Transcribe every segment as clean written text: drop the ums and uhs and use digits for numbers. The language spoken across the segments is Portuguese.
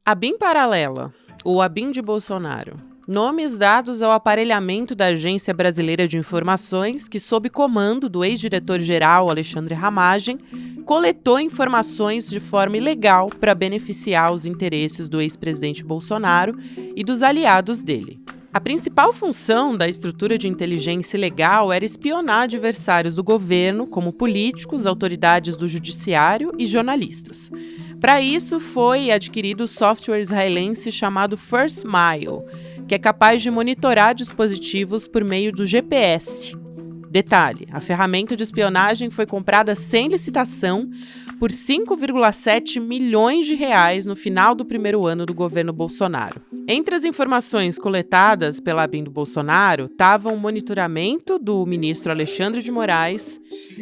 A BIM paralela, ou a BIM de Bolsonaro. Nomes dados ao aparelhamento da Agência Brasileira de Informações, que, sob comando do ex-diretor-geral Alexandre Ramagem, coletou informações de forma ilegal para beneficiar os interesses do ex-presidente Bolsonaro e dos aliados dele. A principal função da estrutura de inteligência ilegal era espionar adversários do governo, como políticos, autoridades do judiciário e jornalistas. Para isso, foi adquirido o software israelense chamado First Mile, que é capaz de monitorar dispositivos por meio do GPS. Detalhe, a ferramenta de espionagem foi comprada sem licitação por 5,7 milhões de reais no final do primeiro ano do governo Bolsonaro. Entre as informações coletadas pela BIM do Bolsonaro estavam o monitoramento do ministro Alexandre de Moraes,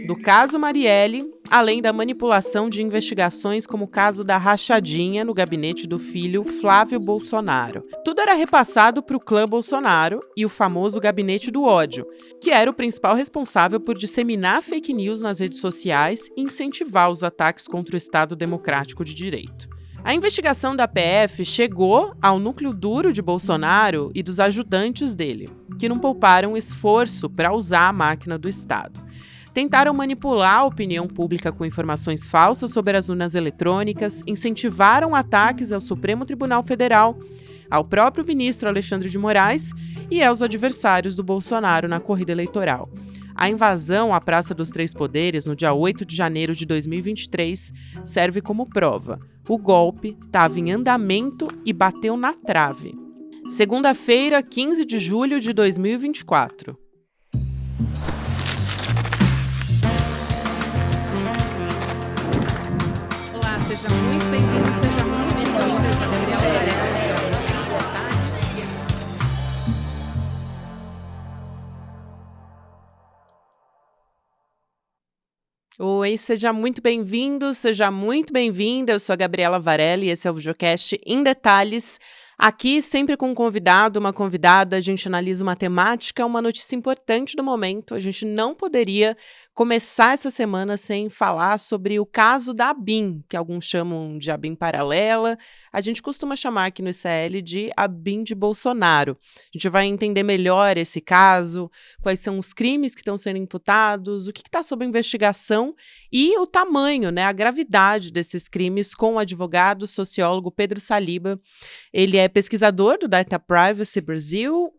do caso Marielle, além da manipulação de investigações como o caso da rachadinha no gabinete do filho Flávio Bolsonaro. Tudo era repassado para o clã Bolsonaro e o famoso gabinete do ódio, que era o principal responsável por disseminar fake news nas redes sociais e incentivar os ataques contra o Estado Democrático de Direito. A investigação da PF chegou ao núcleo duro de Bolsonaro e dos ajudantes dele, que não pouparam esforço para usar a máquina do Estado. Tentaram manipular a opinião pública com informações falsas sobre as urnas eletrônicas, incentivaram ataques ao Supremo Tribunal Federal, ao próprio ministro Alexandre de Moraes e aos adversários do Bolsonaro na corrida eleitoral. A invasão à Praça dos Três Poderes, no dia 8 de janeiro de 2023, serve como prova. O golpe estava em andamento e bateu na trave. Segunda-feira, 15 de julho de 2024. Olá, seja muito bem-vindo, seja muito bem-vinda. Eu sou a Gabriela Varela, esse é o Oi, seja muito bem-vindo, seja muito bem-vinda. Eu sou a Gabriela Varela e esse é o videocast Em Detalhes. Aqui, sempre com um convidado, uma convidada, a gente analisa uma temática, uma notícia importante do momento. A gente não poderia começar essa semana sem falar sobre o caso da ABIN, que alguns chamam de ABIN paralela. A gente costuma chamar aqui no ICL de ABIN de Bolsonaro. A gente vai entender melhor esse caso, quais são os crimes que estão sendo imputados, o que está sob investigação e o tamanho, né, a gravidade desses crimes com o advogado sociólogo Pedro Saliba. Ele é pesquisador do Data Privacy Brasil,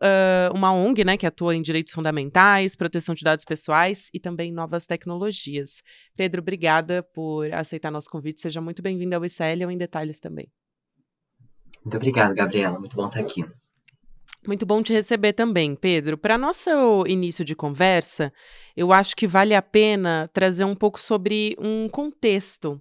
uma ONG, né, que atua em direitos fundamentais, proteção de dados pessoais e também novas tecnologias. Pedro, obrigada por aceitar nosso convite. Seja muito bem-vindo ao ICL ou Em Detalhes também. Muito obrigado, Gabriela. Muito bom estar aqui. Muito bom te receber também, Pedro. Para nosso início de conversa, eu acho que vale a pena trazer um pouco sobre um contexto.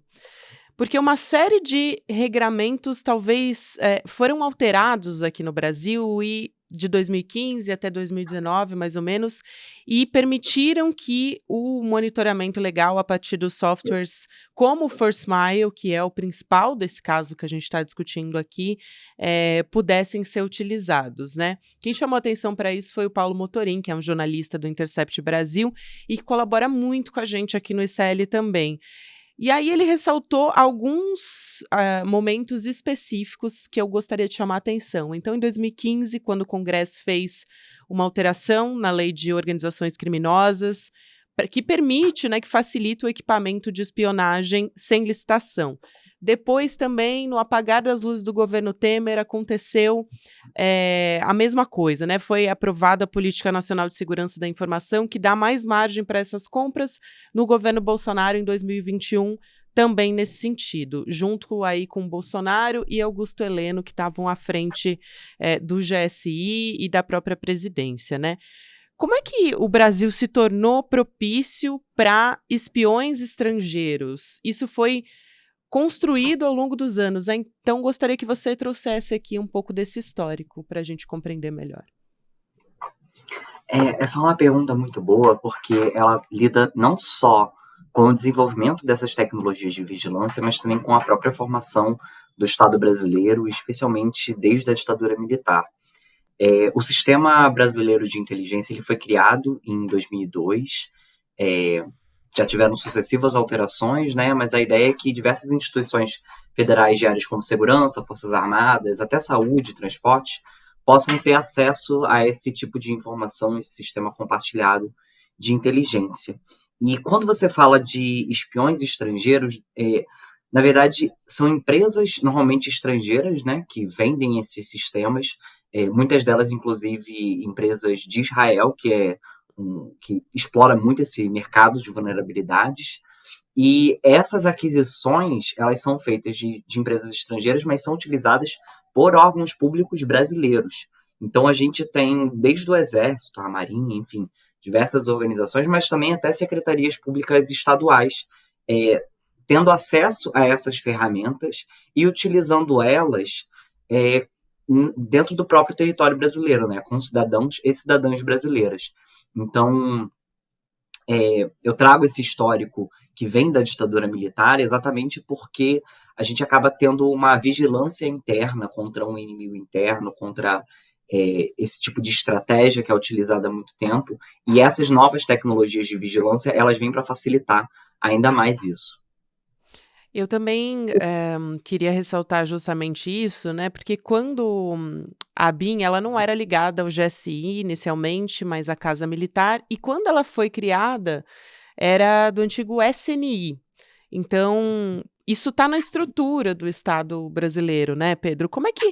Porque uma série de regramentos talvez foram alterados aqui no Brasil e de 2015 até 2019, mais ou menos, e permitiram que o monitoramento legal a partir dos softwares como o First Mile, que é o principal desse caso que a gente está discutindo aqui, pudessem ser utilizados, né? Quem chamou atenção para isso foi o Paulo Motorim, que é um jornalista do Intercept Brasil e que colabora muito com a gente aqui no ICL também. E aí ele ressaltou alguns momentos específicos que eu gostaria de chamar a atenção. Então, em 2015, quando o Congresso fez uma alteração na lei de organizações criminosas, que permite, né, que facilita o equipamento de espionagem sem licitação. Depois também, no apagar das luzes do governo Temer, aconteceu a mesma coisa, né? Foi aprovada a Política Nacional de Segurança da Informação, que dá mais margem para essas compras no governo Bolsonaro em 2021, também nesse sentido, junto aí com Bolsonaro e Augusto Heleno, que estavam à frente do GSI e da própria presidência, né? Como é que o Brasil se tornou propício para espiões estrangeiros? Isso foi construído ao longo dos anos. Então, gostaria que você trouxesse aqui um pouco desse histórico para a gente compreender melhor. Essa é uma pergunta muito boa, porque ela lida não só com o desenvolvimento dessas tecnologias de vigilância, mas também com a própria formação do Estado brasileiro, especialmente desde a ditadura militar. O Sistema Brasileiro de Inteligência ele foi criado em 2002, já tiveram sucessivas alterações, né? Mas a ideia é que diversas instituições federais de áreas como segurança, forças armadas, até saúde, transporte, possam ter acesso a esse tipo de informação, esse sistema compartilhado de inteligência. E quando você fala de espiões estrangeiros, na verdade, são empresas normalmente estrangeiras, né, que vendem esses sistemas, muitas delas, inclusive, empresas de Israel, que explora muito esse mercado de vulnerabilidades. E essas aquisições, elas são feitas de empresas estrangeiras, mas são utilizadas por órgãos públicos brasileiros. Então, a gente tem, desde o Exército, a Marinha, enfim, diversas organizações, mas também até secretarias públicas estaduais, é, tendo acesso a essas ferramentas e utilizando elas é, dentro do próprio território brasileiro, né, com cidadãos e cidadãs brasileiras. Então, eu trago esse histórico que vem da ditadura militar exatamente porque a gente acaba tendo uma vigilância interna contra um inimigo interno, contra esse tipo de estratégia que é utilizada há muito tempo, e essas novas tecnologias de vigilância, elas vêm para facilitar ainda mais isso. Eu também, queria ressaltar justamente isso, né, porque quando a BIM, ela não era ligada ao GSI inicialmente, mas à Casa Militar, e quando ela foi criada, era do antigo SNI. Então, isso está na estrutura do Estado brasileiro, né, Pedro? Como é que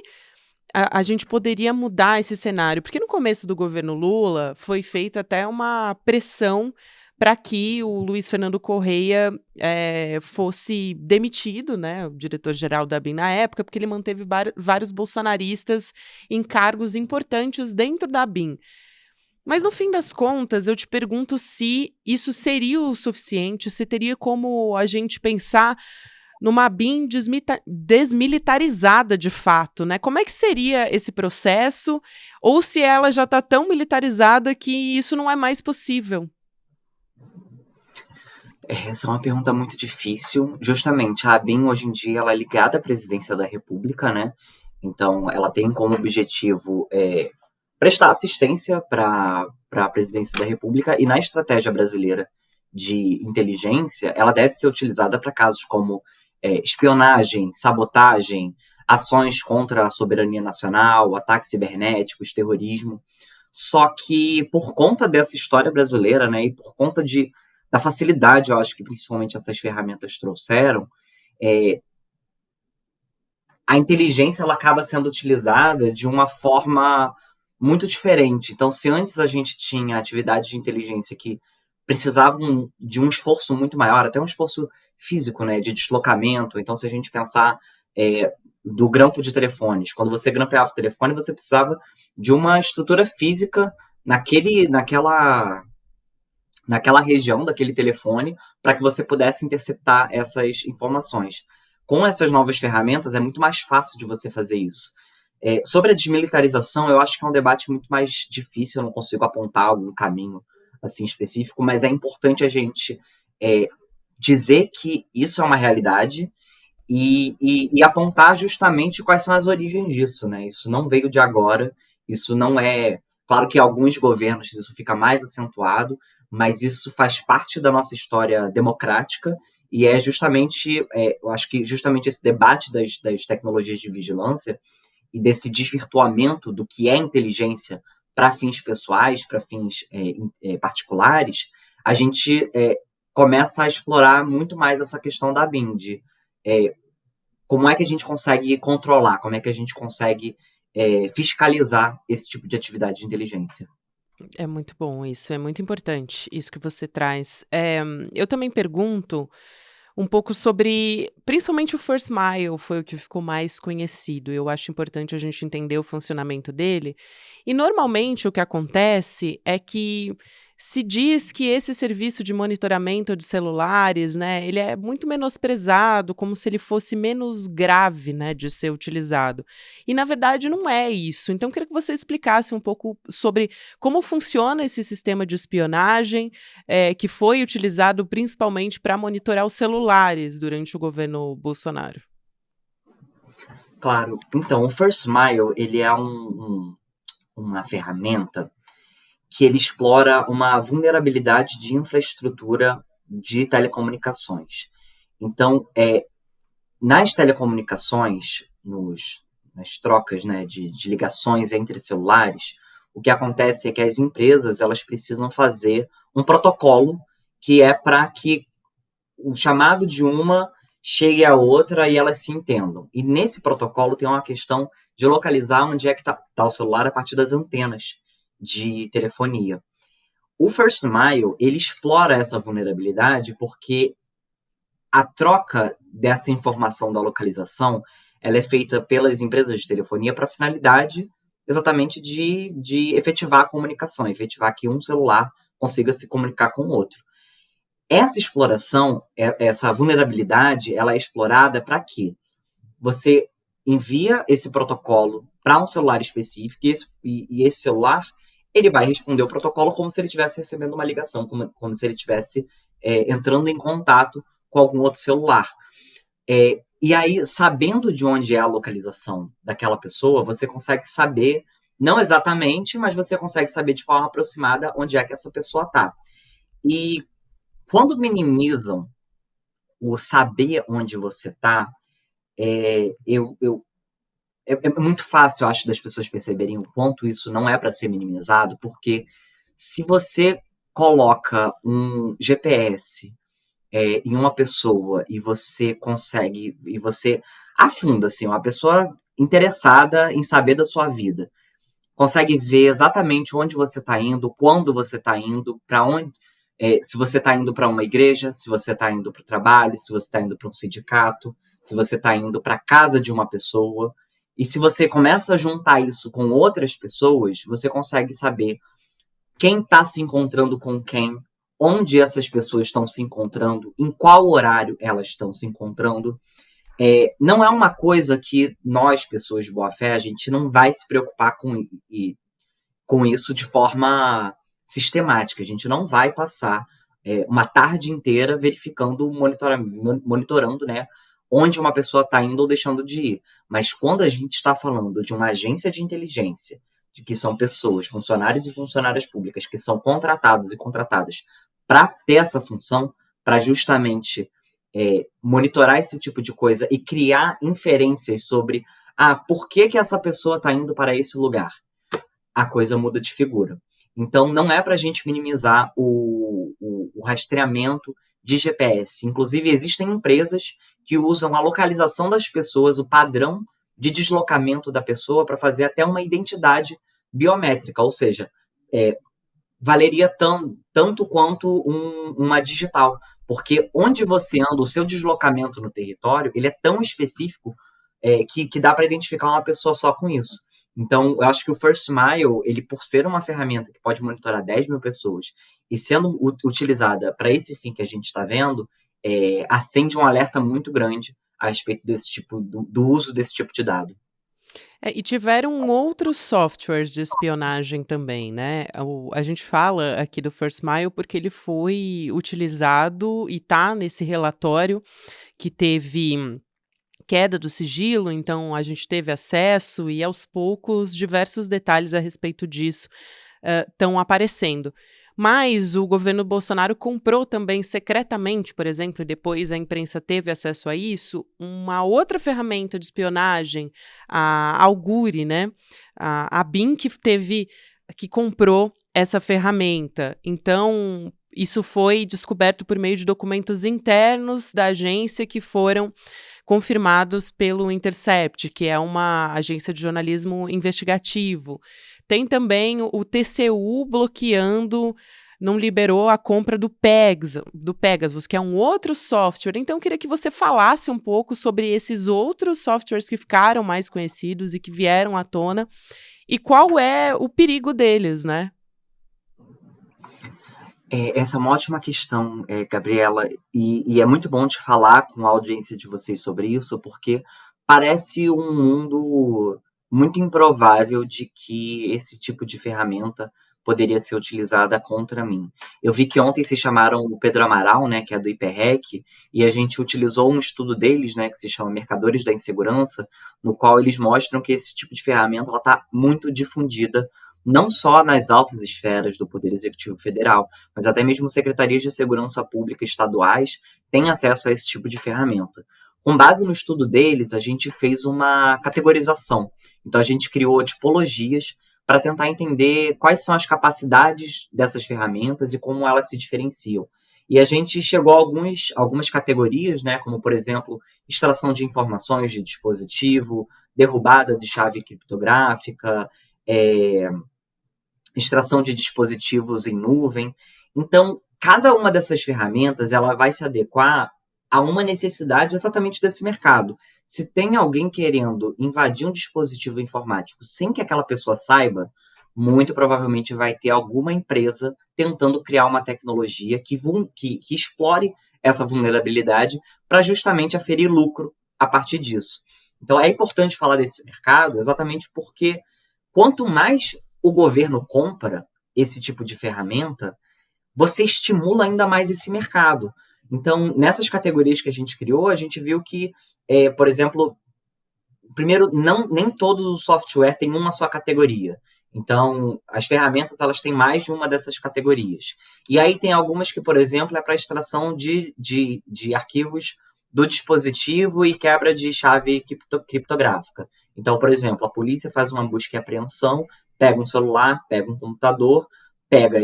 a gente poderia mudar esse cenário? Porque no começo do governo Lula foi feita até uma pressão para que o Luiz Fernando Correia fosse demitido, né, o diretor-geral da BIM na época, porque ele manteve vários bolsonaristas em cargos importantes dentro da BIM. Mas no fim das contas, eu te pergunto se isso seria o suficiente, se teria como a gente pensar numa BIM desmilitarizada de fato, né? Como é que seria esse processo? Ou se ela já está tão militarizada que isso não é mais possível? Essa é uma pergunta muito difícil. Justamente, a ABIN hoje em dia ela é ligada à presidência da República, né? Então, ela tem como objetivo prestar assistência para a presidência da República, e na estratégia brasileira de inteligência, ela deve ser utilizada para casos como espionagem, sabotagem, ações contra a soberania nacional, ataques cibernéticos, terrorismo. Só que por conta dessa história brasileira, né, e por conta da facilidade, eu acho que principalmente essas ferramentas trouxeram, a inteligência ela acaba sendo utilizada de uma forma muito diferente. Então, se antes a gente tinha atividades de inteligência que precisavam de um esforço muito maior, até um esforço físico, né, de deslocamento. Então, se a gente pensar do grampo de telefones, quando você grampeava o telefone, você precisava de uma estrutura física naquela região daquele telefone para que você pudesse interceptar essas informações. Com essas novas ferramentas, é muito mais fácil de você fazer isso. Sobre a desmilitarização, eu acho que é um debate muito mais difícil, eu não consigo apontar algum caminho assim específico, mas é importante a gente dizer que isso é uma realidade e apontar justamente quais são as origens disso, né? Isso não veio de agora, isso não é... Claro que em alguns governos isso fica mais acentuado, mas isso faz parte da nossa história democrática e é justamente, eu acho que justamente esse debate das tecnologias de vigilância e desse desvirtuamento do que é inteligência para fins pessoais, para fins particulares, a gente começa a explorar muito mais essa questão da BIM, de como é que a gente consegue controlar, como é que a gente consegue fiscalizar esse tipo de atividade de inteligência. É muito bom isso, é muito importante isso que você traz. Eu também pergunto um pouco sobre, principalmente o First Mile, foi o que ficou mais conhecido. Eu acho importante a gente entender o funcionamento dele. E normalmente o que acontece é que se diz que esse serviço de monitoramento de celulares, né, ele é muito menosprezado, como se ele fosse menos grave, né, de ser utilizado. E na verdade não é isso. Então eu queria que você explicasse um pouco sobre como funciona esse sistema de espionagem, que foi utilizado principalmente para monitorar os celulares durante o governo Bolsonaro. Claro. Então, o First Mile, ele é uma ferramenta que ele explora uma vulnerabilidade de infraestrutura de telecomunicações. Então, nas telecomunicações, nas trocas, né, de ligações entre celulares, o que acontece é que as empresas elas precisam fazer um protocolo que é para que o chamado de uma chegue à outra e elas se entendam. E nesse protocolo tem uma questão de localizar onde é que está o celular a partir das antenas de telefonia. O First Mile, ele explora essa vulnerabilidade porque a troca dessa informação da localização ela é feita pelas empresas de telefonia para a finalidade exatamente de efetivar a comunicação, efetivar que um celular consiga se comunicar com o outro. Essa exploração, essa vulnerabilidade, ela é explorada para quê? Você envia esse protocolo para um celular específico e esse celular ele vai responder o protocolo como se ele estivesse recebendo uma ligação, como se ele estivesse entrando em contato com algum outro celular. E aí, sabendo de onde é a localização daquela pessoa, você consegue saber, não exatamente, mas você consegue saber de forma aproximada onde é que essa pessoa está. E quando minimizam o saber onde você está, é muito fácil, eu acho, das pessoas perceberem o quanto isso não é para ser minimizado, porque se você coloca um GPS em uma pessoa e você afunda, assim, uma pessoa interessada em saber da sua vida, consegue ver exatamente onde você está indo, quando você está indo, para onde, se você está indo para uma igreja, se você está indo para o trabalho, se você está indo para um sindicato, se você está indo para a casa de uma pessoa. E se você começa a juntar isso com outras pessoas, você consegue saber quem está se encontrando com quem, onde essas pessoas estão se encontrando, em qual horário elas estão se encontrando. Não é uma coisa que nós, pessoas de boa fé, a gente não vai se preocupar com isso de forma sistemática. A gente não vai passar uma tarde inteira verificando, monitorando, né, onde uma pessoa está indo ou deixando de ir. Mas quando a gente está falando de uma agência de inteligência, de que são pessoas, funcionários e funcionárias públicas, que são contratados e contratadas para ter essa função, para justamente monitorar esse tipo de coisa e criar inferências sobre por que essa pessoa está indo para esse lugar, a coisa muda de figura. Então, não é para a gente minimizar o rastreamento de GPS. Inclusive, existem empresas que usam a localização das pessoas, o padrão de deslocamento da pessoa, para fazer até uma identidade biométrica, ou seja, valeria tanto quanto uma digital, porque onde você anda, o seu deslocamento no território, ele é tão específico que dá para identificar uma pessoa só com isso. Então, eu acho que o First Mile, ele por ser uma ferramenta que pode monitorar 10 mil pessoas e sendo utilizada para esse fim que a gente está vendo, acende um alerta muito grande a respeito desse tipo do uso desse tipo de dado. E tiveram outros softwares de espionagem também, né? A gente fala aqui do First Mile porque ele foi utilizado e está nesse relatório que teve queda do sigilo, então a gente teve acesso e aos poucos diversos detalhes a respeito disso estão aparecendo. Mas o governo Bolsonaro comprou também secretamente, por exemplo, e depois a imprensa teve acesso a isso, uma outra ferramenta de espionagem, a Augure, né? A BIM que comprou essa ferramenta. Então, isso foi descoberto por meio de documentos internos da agência que foram confirmados pelo Intercept, que é uma agência de jornalismo investigativo. Tem também o TCU bloqueando, não liberou a compra do Pegasus, que é um outro software. Então, eu queria que você falasse um pouco sobre esses outros softwares que ficaram mais conhecidos e que vieram à tona, e qual é o perigo deles, né? Essa é uma ótima questão, Gabriela, e é muito bom te falar com a audiência de vocês sobre isso, porque parece um mundo muito improvável de que esse tipo de ferramenta poderia ser utilizada contra mim. Eu vi que ontem se chamaram o Pedro Amaral, né, que é do Hiperhack, e a gente utilizou um estudo deles, né, que se chama Mercadores da Insegurança, no qual eles mostram que esse tipo de ferramenta está muito difundida não só nas altas esferas do Poder Executivo Federal, mas até mesmo secretarias de segurança pública estaduais têm acesso a esse tipo de ferramenta. Com base no estudo deles, a gente fez uma categorização. Então, a gente criou tipologias para tentar entender quais são as capacidades dessas ferramentas e como elas se diferenciam. E a gente chegou a algumas categorias, né, como, por exemplo, extração de informações de dispositivo, derrubada de chave criptográfica, extração de dispositivos em nuvem. Então, cada uma dessas ferramentas ela vai se adequar a uma necessidade exatamente desse mercado. Se tem alguém querendo invadir um dispositivo informático sem que aquela pessoa saiba, muito provavelmente vai ter alguma empresa tentando criar uma tecnologia que explore essa vulnerabilidade para justamente aferir lucro a partir disso. Então, é importante falar desse mercado exatamente porque quanto mais o governo compra esse tipo de ferramenta, você estimula ainda mais esse mercado. Então, nessas categorias que a gente criou, a gente viu que, por exemplo, primeiro, nem todos os software têm uma só categoria. Então, as ferramentas elas têm mais de uma dessas categorias. E aí tem algumas que, por exemplo, é para extração de arquivos do dispositivo e quebra de chave criptográfica. Então, por exemplo, a polícia faz uma busca e apreensão, pega um celular, pega um computador, pega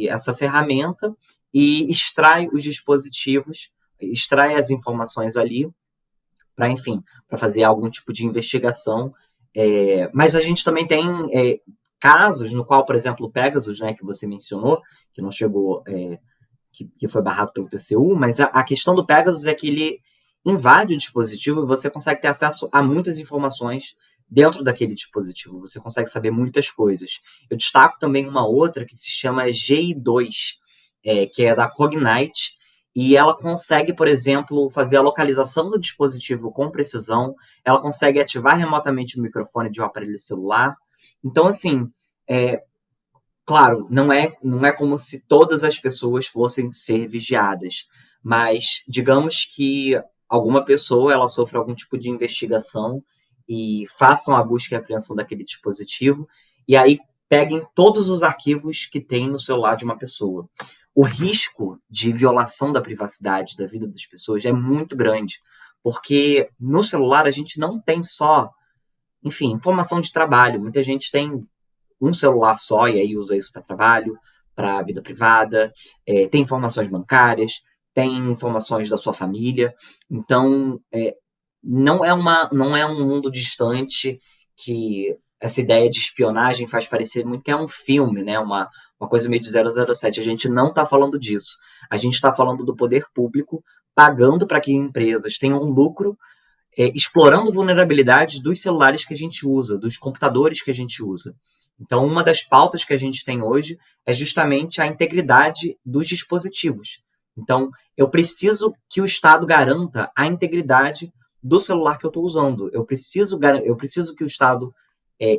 essa ferramenta e extrai os dispositivos, extrai as informações ali para, enfim, para fazer algum tipo de investigação. Mas a gente também tem casos no qual, por exemplo, o Pegasus, né, que você mencionou, que não chegou, que foi barrado pelo TCU, mas a questão do Pegasus é que ele invade o dispositivo e você consegue ter acesso a muitas informações dentro daquele dispositivo. Você consegue saber muitas coisas. Eu destaco também uma outra que se chama GI2, que é da Cognite, e ela consegue, por exemplo, fazer a localização do dispositivo com precisão, ela consegue ativar remotamente o microfone de um aparelho celular. Então, assim, claro, não é como se todas as pessoas fossem ser vigiadas, mas digamos que alguma pessoa ela sofre algum tipo de investigação e façam a busca e apreensão daquele dispositivo, e aí peguem todos os arquivos que tem no celular de uma pessoa. O risco de violação da privacidade da vida das pessoas é muito grande, porque no celular a gente não tem só, enfim, informação de trabalho. Muita gente tem um celular só e aí usa isso para trabalho, para vida privada, tem informações bancárias, tem informações da sua família. Então, não é um mundo distante que essa ideia de espionagem faz parecer muito que é um filme, né? Uma coisa meio de 007. A gente não está falando disso. A gente está falando do poder público pagando para que empresas tenham lucro, explorando vulnerabilidades dos celulares que a gente usa, dos computadores que a gente usa. Então, uma das pautas que a gente tem hoje é justamente a integridade dos dispositivos. Então, eu preciso que o Estado garanta a integridade do celular que eu estou usando. Eu preciso que o Estado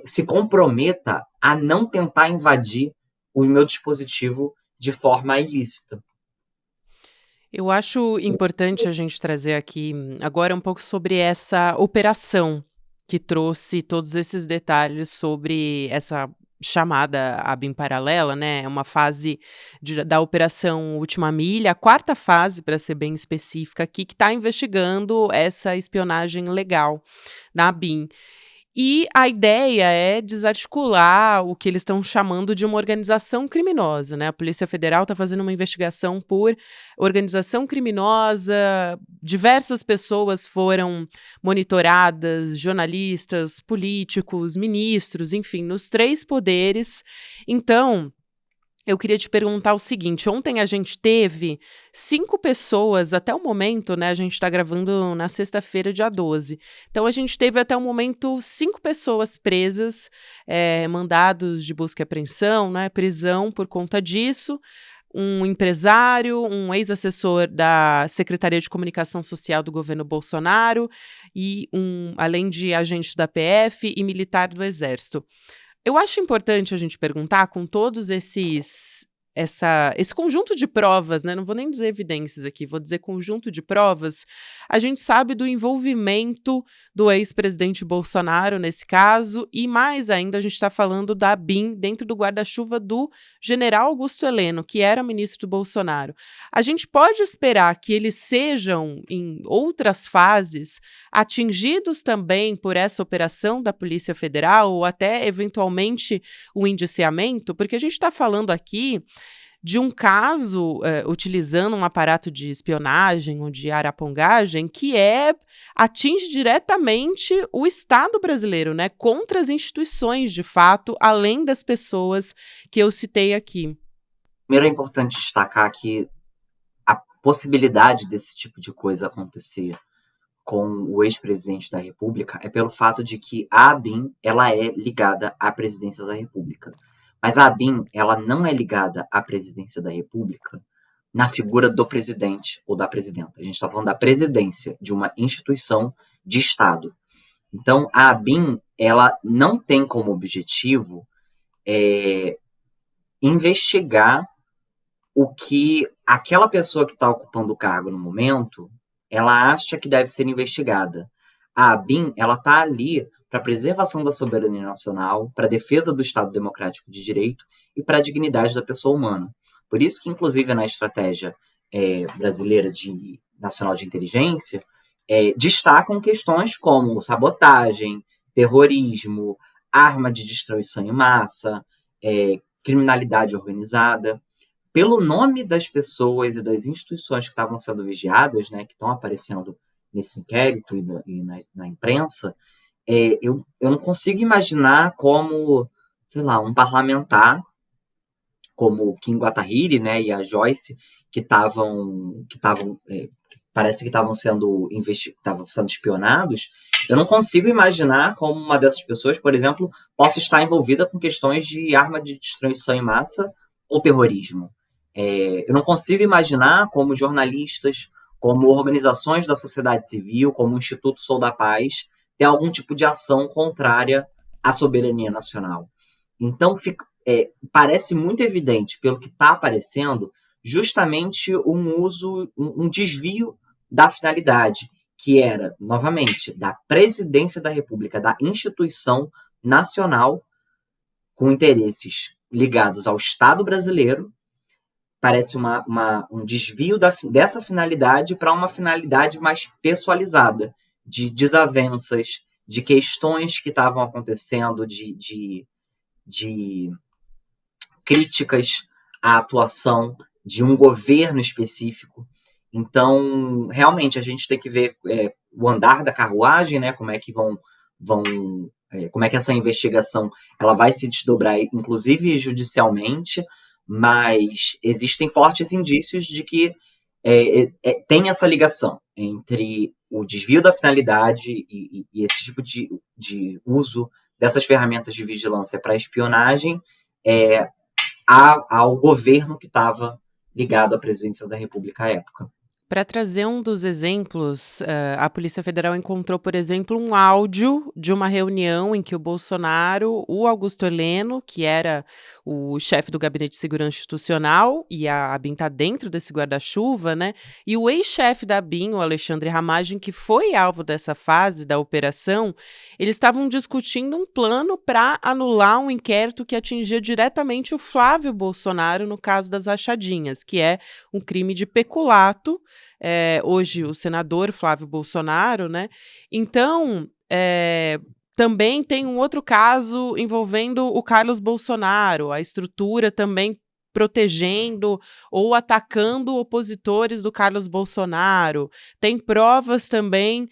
se comprometa a não tentar invadir o meu dispositivo de forma ilícita. Eu acho importante a gente trazer aqui agora um pouco sobre essa operação que trouxe todos esses detalhes sobre essa chamada ABIN paralela, né? É uma fase da Operação Última Milha, a quarta fase, para ser bem específica aqui, que está investigando essa espionagem legal na ABIN. E a ideia é desarticular o que eles estão chamando de uma organização criminosa, né? A Polícia Federal está fazendo uma investigação por organização criminosa, diversas pessoas foram monitoradas, jornalistas, políticos, ministros, enfim, nos 3 poderes. Então, eu queria te perguntar o seguinte: ontem a gente teve 5 pessoas, até o momento, né? A gente está gravando na sexta-feira, dia 12. Então, a gente teve até o momento 5 pessoas presas, mandados de busca e apreensão, né? Prisão por conta disso. Um empresário, um ex-assessor da Secretaria de Comunicação Social do governo Bolsonaro, e além de agentes da PF e militar do Exército. Eu acho importante a gente perguntar, com todos esses esse conjunto de provas, né? Não vou nem dizer evidências aqui, vou dizer conjunto de provas. A gente sabe do envolvimento do ex-presidente Bolsonaro nesse caso, e mais ainda, a gente está falando da ABIN dentro do guarda-chuva do general Augusto Heleno, que era ministro do Bolsonaro. A gente pode esperar que eles sejam, em outras fases, atingidos também por essa operação da Polícia Federal, ou até, eventualmente, o indiciamento, porque a gente está falando aqui de um caso utilizando um aparato de espionagem ou de arapongagem que atinge diretamente o Estado brasileiro, né, contra as instituições, de fato, além das pessoas que eu citei aqui. Primeiro é importante destacar que a possibilidade desse tipo de coisa acontecer com o ex-presidente da República é pelo fato de que a ABIN ela é ligada à presidência da República. Mas a ABIN ela não é ligada à presidência da República na figura do presidente ou da presidenta. A gente está falando da presidência de uma instituição de Estado. Então, a ABIN ela não tem como objetivo investigar o que aquela pessoa que está ocupando o cargo no momento ela acha que deve ser investigada. A ABIN ela está ali para a preservação da soberania nacional, para a defesa do Estado Democrático de Direito e para a dignidade da pessoa humana. Por isso que, inclusive, na estratégia brasileira nacional de inteligência, destacam questões como sabotagem, terrorismo, arma de destruição em massa, criminalidade organizada. Pelo nome das pessoas e das instituições que estavam sendo vigiadas, né, que estão aparecendo nesse inquérito e na imprensa, eu não consigo imaginar como, sei lá, um parlamentar como o Kim Guattahiri, né, e a Joyce, parece que estavam sendo espionados. Eu não consigo imaginar como uma dessas pessoas, por exemplo, possa estar envolvida com questões de arma de destruição em massa ou terrorismo. Eu não consigo imaginar como jornalistas, como organizações da sociedade civil, como o Instituto Sou da Paz, ter algum tipo de ação contrária à soberania nacional. Então, parece muito evidente, pelo que está aparecendo, justamente um desvio da finalidade, que era, novamente, da presidência da República, da instituição nacional, com interesses ligados ao Estado brasileiro. Parece um desvio dessa finalidade para uma finalidade mais pessoalizada, de desavenças, de questões que estavam acontecendo, de críticas à atuação de um governo específico. Então, realmente, a gente tem que ver o andar da carruagem, né, como é que como é que essa investigação ela vai se desdobrar, inclusive judicialmente, mas existem fortes indícios de que tem essa ligação entre o desvio da finalidade e esse tipo de uso dessas ferramentas de vigilância para espionagem ao governo que estava ligado à presidência da República à época. Para trazer um dos exemplos, a Polícia Federal encontrou, por exemplo, um áudio de uma reunião em que o Bolsonaro, o Augusto Heleno, que era o chefe do Gabinete de Segurança Institucional, e a ABIN está dentro desse guarda-chuva, né? E o ex-chefe da ABIN, o Alexandre Ramagem, que foi alvo dessa fase da operação, eles estavam discutindo um plano para anular um inquérito que atingia diretamente o Flávio Bolsonaro no caso das rachadinhas, que é um crime de peculato. Hoje o senador Flávio Bolsonaro, né? Então, também tem um outro caso envolvendo o Carlos Bolsonaro, a estrutura também protegendo ou atacando opositores do Carlos Bolsonaro. Tem provas também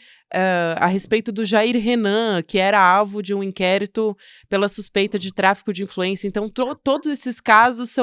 a respeito do Jair Renan, que era alvo de um inquérito pela suspeita de tráfico de influência. Então, todos esses casos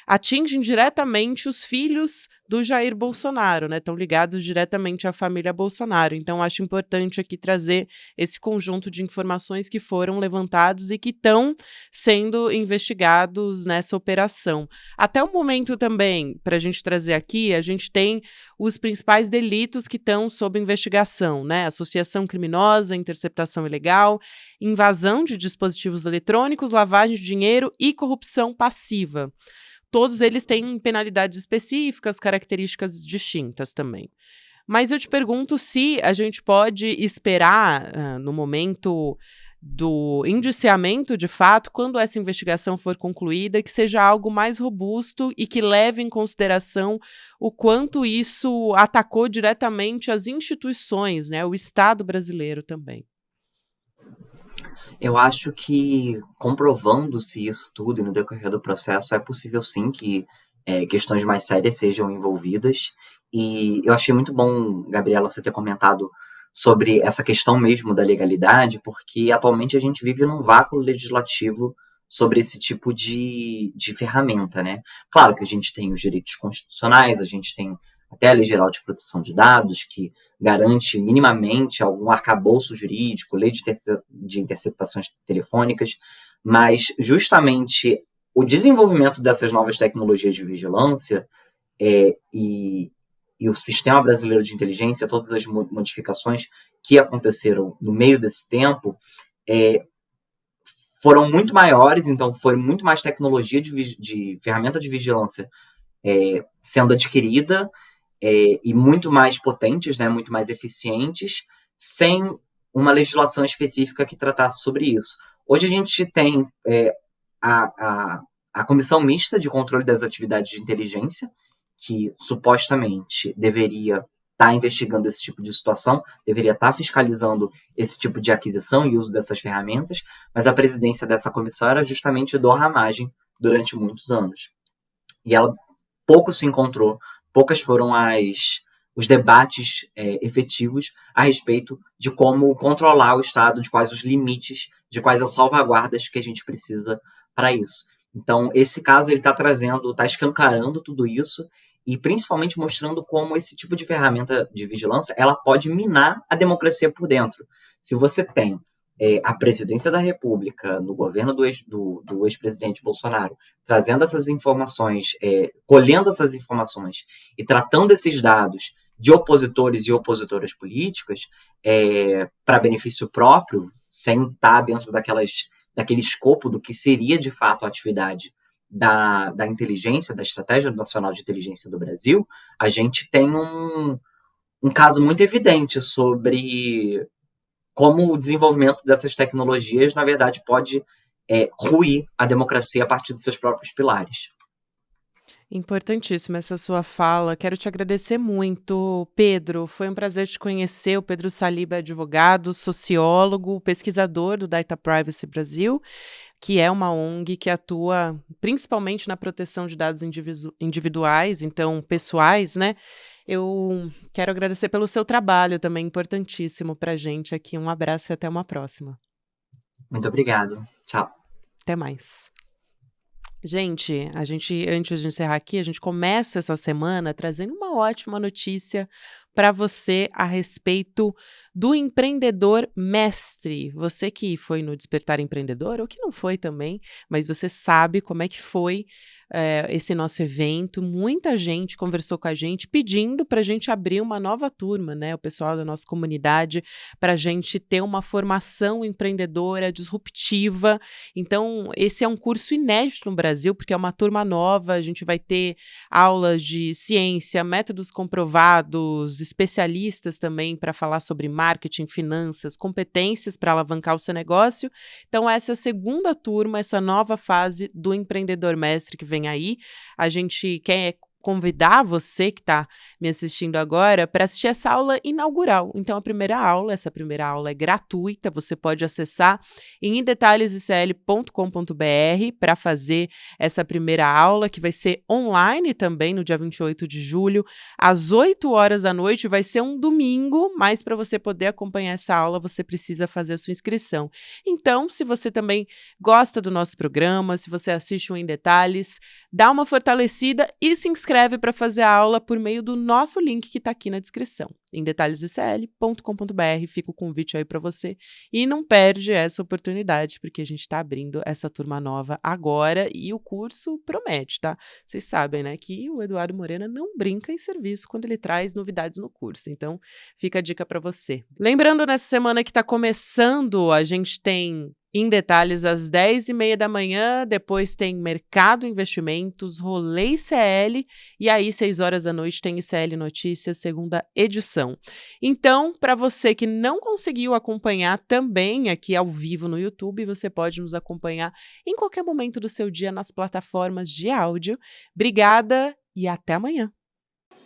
atingem diretamente os filhos do Jair Bolsonaro, né? Estão ligados diretamente à família Bolsonaro. Então, acho importante aqui trazer esse conjunto de informações que foram levantados e que estão sendo investigados nessa operação. Até o momento também, para a gente trazer aqui, a gente tem os principais delitos que estão sob investigação, né? Associação criminosa, interceptação ilegal, invasão de dispositivos eletrônicos, lavagem de dinheiro e corrupção passiva. todos eles têm penalidades específicas, características distintas também. Mas eu te pergunto se a gente pode esperar, no momento do indiciamento, de fato, quando essa investigação for concluída, que seja algo mais robusto e que leve em consideração o quanto isso atacou diretamente as instituições, né, o Estado brasileiro também. Eu acho que, comprovando-se isso tudo e no decorrer do processo, é possível sim que questões mais sérias sejam envolvidas. E eu achei muito bom, Gabriela, você ter comentado sobre essa questão mesmo da legalidade, porque atualmente a gente vive num vácuo legislativo sobre esse tipo de ferramenta, né? Claro que a gente tem os direitos constitucionais, a gente tem até a Lei Geral de Proteção de Dados, que garante minimamente algum arcabouço jurídico, lei de interceptações telefônicas, mas justamente o desenvolvimento dessas novas tecnologias de vigilância e o sistema brasileiro de inteligência, todas as modificações que aconteceram no meio desse tempo, foram muito maiores, então foi muito mais tecnologia de ferramenta de vigilância sendo adquirida, e muito mais potentes, né, muito mais eficientes, sem uma legislação específica que tratasse sobre isso. Hoje a gente tem a Comissão Mista de Controle das Atividades de Inteligência, que supostamente deveria estar investigando esse tipo de situação, deveria estar fiscalizando esse tipo de aquisição e uso dessas ferramentas, mas a presidência dessa comissão era justamente do Ramagem durante muitos anos. E ela pouco se encontrou, poucas foram os debates efetivos a respeito de como controlar o Estado, de quais os limites, de quais as salvaguardas que a gente precisa para isso. Então, esse caso ele está escancarando tudo isso e principalmente mostrando como esse tipo de ferramenta de vigilância ela pode minar a democracia por dentro. Se você tem a presidência da República, no governo do ex-presidente Bolsonaro, trazendo essas informações, colhendo essas informações e tratando esses dados de opositores e opositoras políticas para benefício próprio, sem estar dentro daquele escopo do que seria de fato a atividade da inteligência, da Estratégia Nacional de Inteligência do Brasil, a gente tem um caso muito evidente sobre como o desenvolvimento dessas tecnologias, na verdade, pode ruir a democracia a partir dos seus próprios pilares. Importantíssima essa sua fala. Quero te agradecer muito, Pedro. Foi um prazer te conhecer. O Pedro Saliba é advogado, sociólogo, pesquisador do Data Privacy Brasil, que é uma ONG que atua principalmente na proteção de dados individuais, então pessoais, né? Eu quero agradecer pelo seu trabalho também, importantíssimo para a gente aqui. Um abraço e até uma próxima. Muito obrigado. Tchau. Até mais. Gente, antes de encerrar aqui, a gente começa essa semana trazendo uma ótima notícia para você a respeito do empreendedor mestre. Você que foi no Despertar Empreendedor, ou que não foi também, mas você sabe como é que foi esse nosso evento. Muita gente conversou com a gente pedindo para a gente abrir uma nova turma, né? O pessoal da nossa comunidade, para a gente ter uma formação empreendedora disruptiva. Então, esse é um curso inédito no Brasil, porque é uma turma nova. A gente vai ter aulas de ciência, métodos comprovados, especialistas também para falar sobre marketing, finanças, competências para alavancar o seu negócio. Então, essa é a segunda turma, essa nova fase do Empreendedor Mestre que vem aí. A gente quer convidar você que está me assistindo agora para assistir essa aula inaugural. Então, essa primeira aula é gratuita, você pode acessar em indetalhesicl.com.br para fazer essa primeira aula, que vai ser online também, no dia 28 de julho, às 8 horas da noite, vai ser um domingo, mas para você poder acompanhar essa aula, você precisa fazer a sua inscrição. Então, se você também gosta do nosso programa, se você assiste o Em Detalhes, dá uma fortalecida e se inscreve para fazer a aula por meio do nosso link que está aqui na descrição, em detalhesicl.com.br. Fica o convite aí para você e não perde essa oportunidade, porque a gente está abrindo essa turma nova agora e o curso promete, tá? Vocês sabem, né, que o Eduardo Morena não brinca em serviço quando ele traz novidades no curso, então fica a dica para você. Lembrando, nessa semana que está começando, a gente tem Em Detalhes às 10h30 da manhã, depois tem Mercado Investimentos, Rolê ICL e aí 6 horas da noite tem ICL Notícias, segunda edição. Então, para você que não conseguiu acompanhar também aqui ao vivo no YouTube, você pode nos acompanhar em qualquer momento do seu dia nas plataformas de áudio. Obrigada e até amanhã.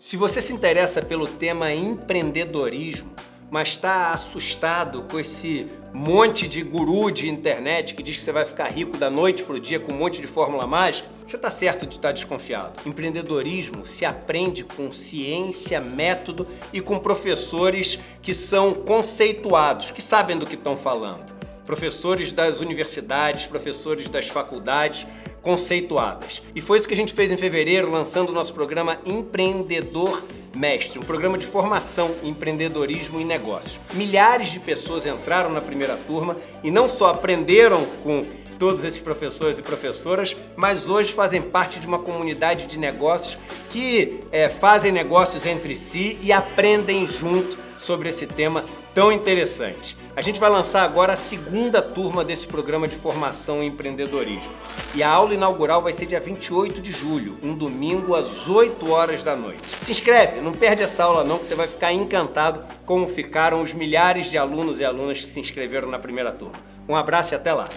Se você se interessa pelo tema empreendedorismo, mas está assustado com esse monte de guru de internet que diz que você vai ficar rico da noite para o dia com um monte de fórmula mágica, você está certo de estar desconfiado. Empreendedorismo se aprende com ciência, método e com professores que são conceituados, que sabem do que estão falando. Professores das universidades, professores das faculdades, conceituadas. E foi isso que a gente fez em fevereiro, lançando o nosso programa Empreendedor Mestre, um programa de formação em empreendedorismo e negócios. Milhares de pessoas entraram na primeira turma e não só aprenderam com todos esses professores e professoras, mas hoje fazem parte de uma comunidade de negócios que fazem negócios entre si e aprendem junto sobre esse tema tão interessante. A gente vai lançar agora a segunda turma desse programa de formação em empreendedorismo. E a aula inaugural vai ser dia 28 de julho, um domingo às 8 horas da noite. Se inscreve, não perde essa aula não, que você vai ficar encantado como ficaram os milhares de alunos e alunas que se inscreveram na primeira turma. Um abraço e até lá!